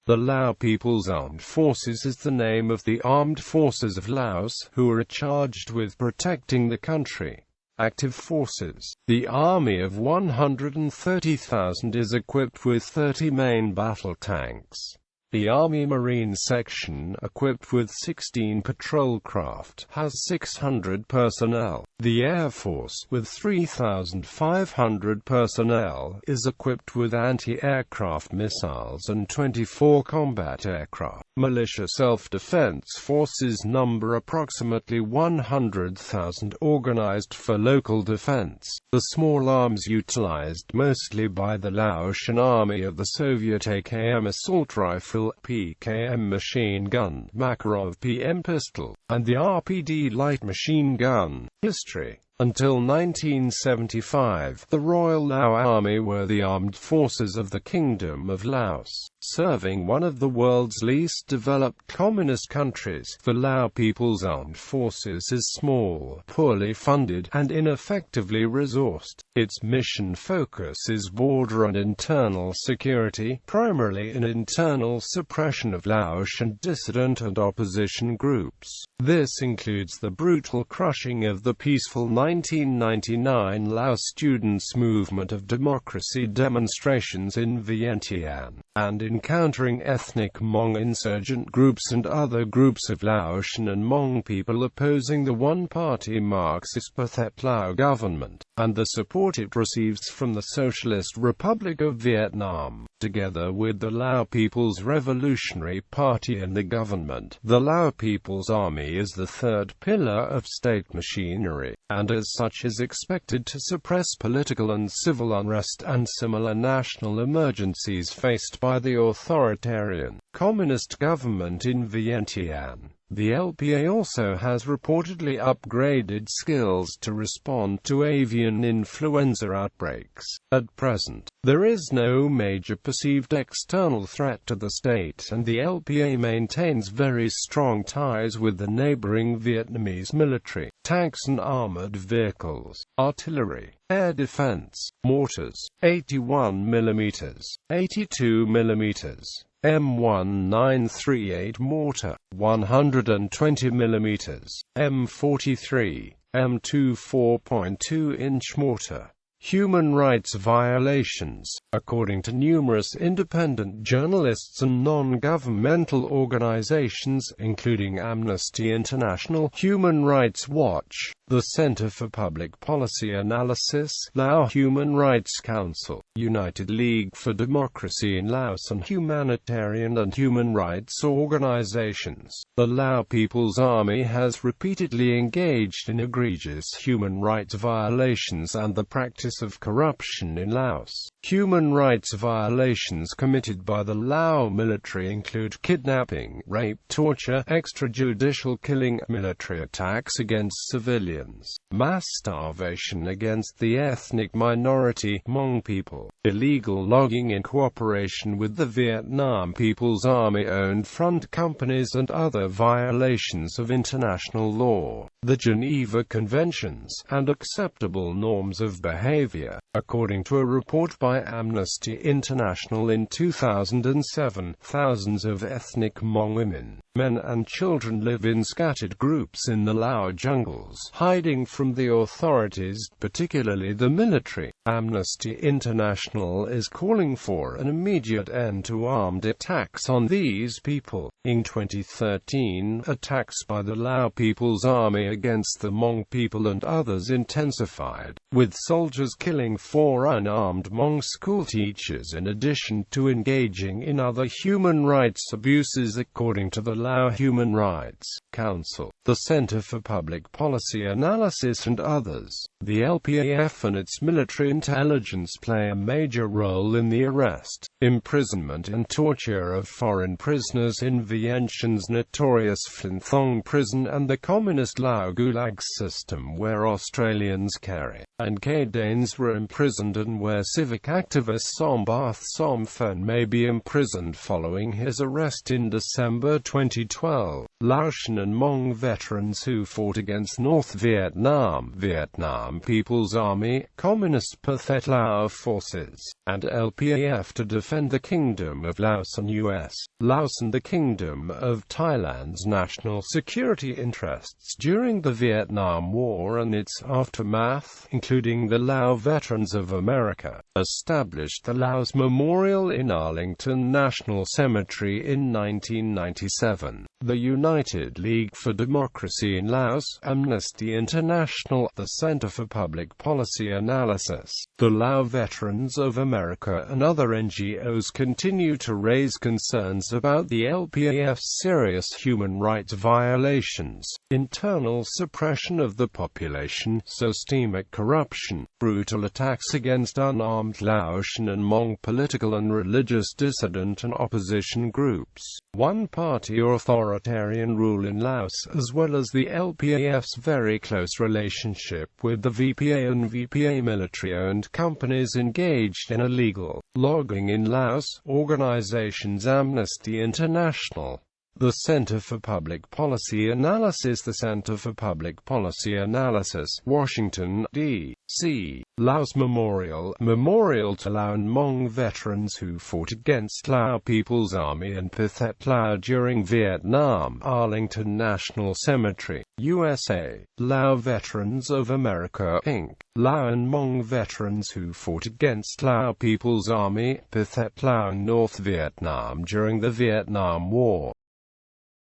The Lao People's Armed Forces is the name of the armed forces of Laos, who are charged with protecting the country. Active forces. The army of 130,000 is equipped with 30 main battle tanks. The Army Marine Section, equipped with 16 patrol craft, has 600 personnel. The Air Force, with 3,500 personnel, is equipped with anti-aircraft missiles and 24 combat aircraft. Militia self-defense forces number approximately 100,000, organized for local defense. The small arms utilized mostly by the Laotian Army of the Soviet AKM assault rifle, PKM machine gun, Makarov PM pistol, and the RPD light machine gun. History. Until 1975, the Royal Lao Army were the armed forces of the Kingdom of Laos, serving one of the world's least developed communist countries. The Lao People's Armed Forces is small, poorly funded, and ineffectively resourced. Its mission focus is border and internal security, primarily in internal suppression of Laotian dissident and opposition groups. This includes the brutal crushing of the peaceful 1999 Laos Students' Movement of Democracy demonstrations in Vientiane, and encountering ethnic Hmong insurgent groups and other groups of Laotian and Hmong people opposing the one-party Marxist Pathet Lao government, and the support it receives from the Socialist Republic of Vietnam. Together with the Lao People's Revolutionary Party and the government, the Lao People's Army is the third pillar of state machinery, and as such is expected to suppress political and civil unrest and similar national emergencies faced by the authoritarian, communist government in Vientiane. The LPA also has reportedly upgraded skills to respond to avian influenza outbreaks. At present, there is no major perceived external threat to the state, and the LPA maintains very strong ties with the neighboring Vietnamese military. Tanks and armored vehicles, artillery, air defense, mortars, 81 mm, 82 mm, M1938 mortar, 120 mm, M43, M2 4.2-inch mortar. Human rights violations. According to numerous independent journalists and non-governmental organizations, including Amnesty International, Human Rights Watch, the Center for Public Policy Analysis, Lao Human Rights Council, United League for Democracy in Laos, and humanitarian and human rights organizations, the Lao People's Army has repeatedly engaged in egregious human rights violations and the practice of corruption in Laos. Human rights violations committed by the Lao military include kidnapping, rape, torture, extrajudicial killing, military attacks against civilians, mass starvation against the ethnic minority Hmong people, illegal logging in cooperation with the Vietnam People's Army-owned front companies, and other violations of international law, the Geneva Conventions, and acceptable norms of behavior. According to a report by Amnesty International in 2007, thousands of ethnic Hmong women, men and children live in scattered groups in the Lao jungles, hiding from the authorities, particularly the military. Amnesty International is calling for an immediate end to armed attacks on these people. In 2013, attacks by the Lao People's Army against the Hmong people and others intensified, with soldiers killing 4 unarmed Hmong schoolteachers in addition to engaging in other human rights abuses, according to the Lao Human Rights Council, the Center for Public Policy Analysis, and others. The LPAF and its military intelligence play a major role in the arrest, imprisonment and torture of foreign prisoners in Vientiane's notorious Phinh Thong prison and the communist Lao Gulag system, where Australians Carey and Kay Danes were imprisoned and where civic activist Sombath Somphone may be imprisoned following his arrest in December 2012. Laotian and Hmong veterans who fought against North Vietnam, Vietnam People's Army, Communist Pathet Lao forces, and LPAF to defend the Kingdom of Laos and U.S., Laos and the Kingdom of Thailand's national security interests during the Vietnam War and its aftermath, including the Lao Veterans of America, established the Laos Memorial in Arlington National Cemetery in 1997. The United League for Democracy in Laos, Amnesty International, the Center for Public Policy Analysis, the Lao Veterans of America and other NGOs continue to raise concerns about the LPAF's serious human rights violations, internal suppression of the population, systemic corruption, brutal attacks against unarmed Laotian and Hmong political and religious dissident and opposition groups, one-party or authoritarian rule in Laos, as well as the LPAF's very close relationship with the VPA and VPA military-owned companies engaged in illegal logging in Laos. Organizations Amnesty International, the Center for Public Policy Analysis, the Center for Public Policy Analysis, Washington, D.C. Laos Memorial, Memorial to Lao and Hmong veterans who fought against Lao People's Army and Pathet Lao during Vietnam, Arlington National Cemetery, USA. Lao Veterans of America, Inc. Lao and Hmong veterans who fought against Lao People's Army, Pathet Lao in North Vietnam during the Vietnam War.